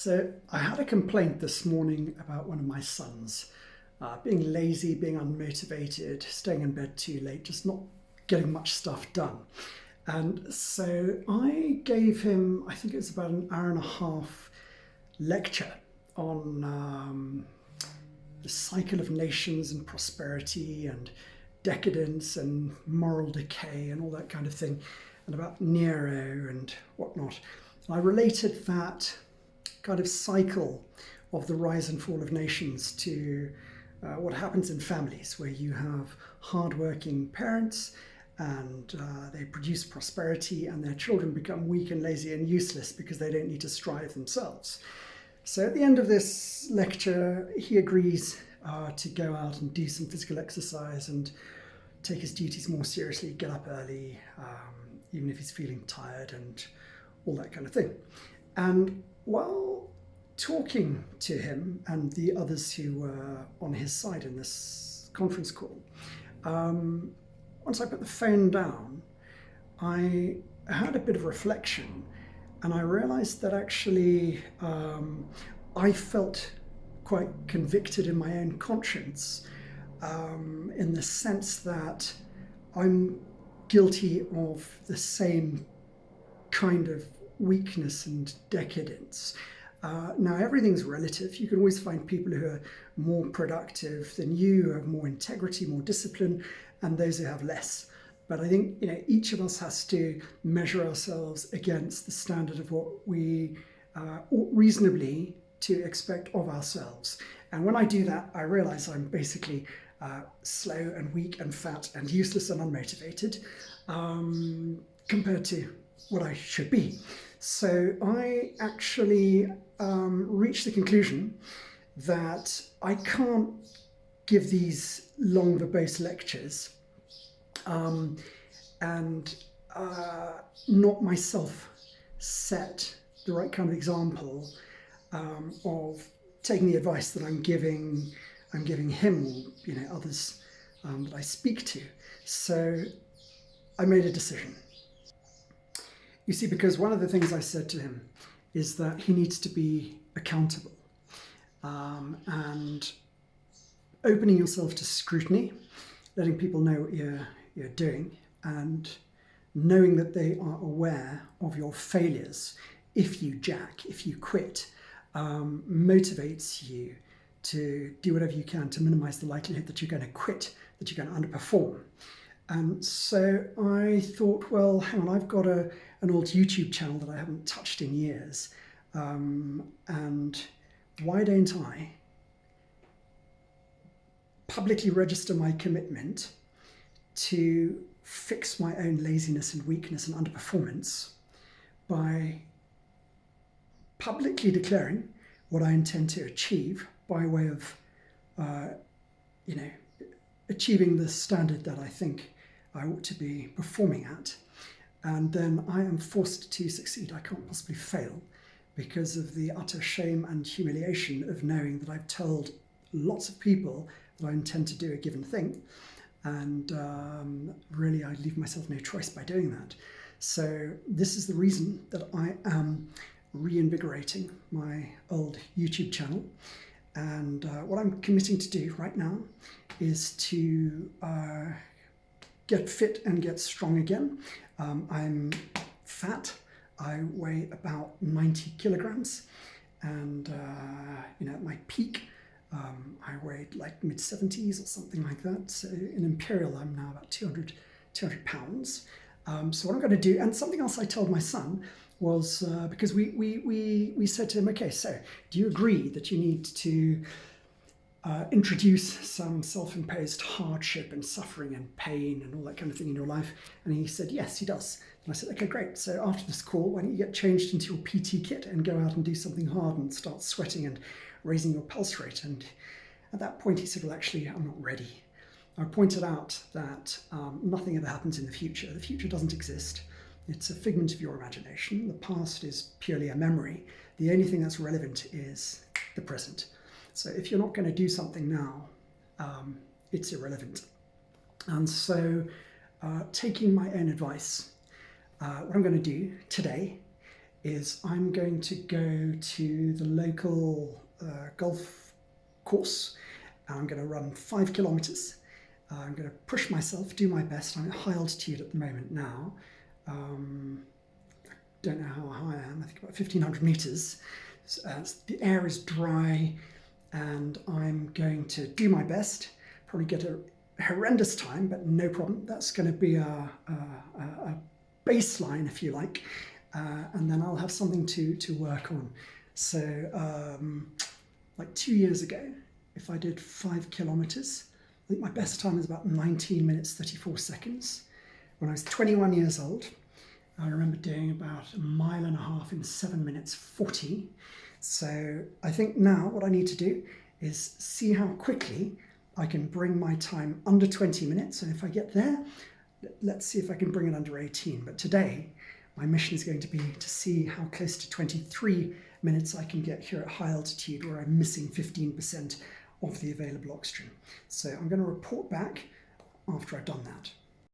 So I had a complaint this morning about one of my sons being lazy, being unmotivated, staying in bed too late, just not getting much stuff done. And so I gave him, I think it was about an hour and a half lecture on the cycle of nations and prosperity and decadence and moral decay and all that kind of thing, and about Nero and whatnot. And I related that kind of cycle of the rise and fall of nations to what happens in families where you have hardworking parents and they produce prosperity and their children become weak and lazy and useless because they don't need to strive themselves. So at the end of this lecture, he agrees to go out and do some physical exercise and take his duties more seriously, get up early, even if he's feeling tired and all that kind of thing. And while talking to him and the others who were on his side in this conference call, once I put the phone down, I had a bit of reflection and I realized that actually I felt quite convicted in my own conscience in the sense that I'm guilty of the same kind of weakness and decadence. Now, everything's relative. You can always find people who are more productive than you, who have more integrity, more discipline, and those who have less. But I think each of us has to measure ourselves against the standard of what we ought reasonably to expect of ourselves. And when I do that, I realize I'm basically slow and weak and fat and useless and unmotivated compared to what I should be. So I actually reached the conclusion that I can't give these long verbose lectures and not myself set the right kind of example of taking the advice that I'm giving him or others that I speak to. So I made a decision. You see, because one of the things I said to him is that he needs to be accountable and opening yourself to scrutiny, letting people know what you're doing and knowing that they are aware of your failures if you jack, if you quit, motivates you to do whatever you can to minimize the likelihood that you're going to quit, that you're going to underperform. And so I thought, well, hang on, I've got an old YouTube channel that I haven't touched in years. And why don't I publicly register my commitment to fix my own laziness and weakness and underperformance by publicly declaring what I intend to achieve by way of, achieving the standard that I think I ought to be performing at. And then I am forced to succeed. I can't possibly fail because of the utter shame and humiliation of knowing that I've told lots of people that I intend to do a given thing. And really, I leave myself no choice by doing that. So this is the reason that I am reinvigorating my old YouTube channel. And what I'm committing to do right now is to get fit and get strong again. I'm fat. I weigh about 90 kilograms. And, at my peak, I weighed like mid-70s or something like that. So in Imperial, I'm now about 200 pounds. So what I'm going to do, and something else I told my son was, because we said to him, okay, so do you agree that you need to introduce some self-imposed hardship and suffering and pain and all that kind of thing in your life? And he said, yes, he does. And I said, okay, great. So after this call, why don't you get changed into your PT kit and go out and do something hard and start sweating and raising your pulse rate? And at that point, he said, well, actually, I'm not ready. I pointed out that nothing ever happens in the future. The future doesn't exist. It's a figment of your imagination. The past is purely a memory. The only thing that's relevant is the present. So if you're not going to do something now, it's irrelevant. And so taking my own advice, what I'm going to do today is I'm going to go to the local golf course. I'm going to run 5 kilometers. I'm going to push myself, do my best. I'm at high altitude at the moment now. Don't know how high I am, I think about 1,500 meters. The air is dry, and I'm going to do my best, probably get a horrendous time, but no problem. That's going to be a baseline, if you like, and then I'll have something to work on. So like 2 years ago, if I did 5 kilometers, I think my best time was about 19 minutes 34 seconds. When I was 21 years old, I remember doing about 1.5 miles in 7 minutes 40. So I think now what I need to do is see how quickly I can bring my time under 20 minutes. And if I get there, let's see if I can bring it under 18. But today, my mission is going to be to see how close to 23 minutes I can get here at high altitude, where I'm missing 15% of the available oxygen. So I'm going to report back after I've done that.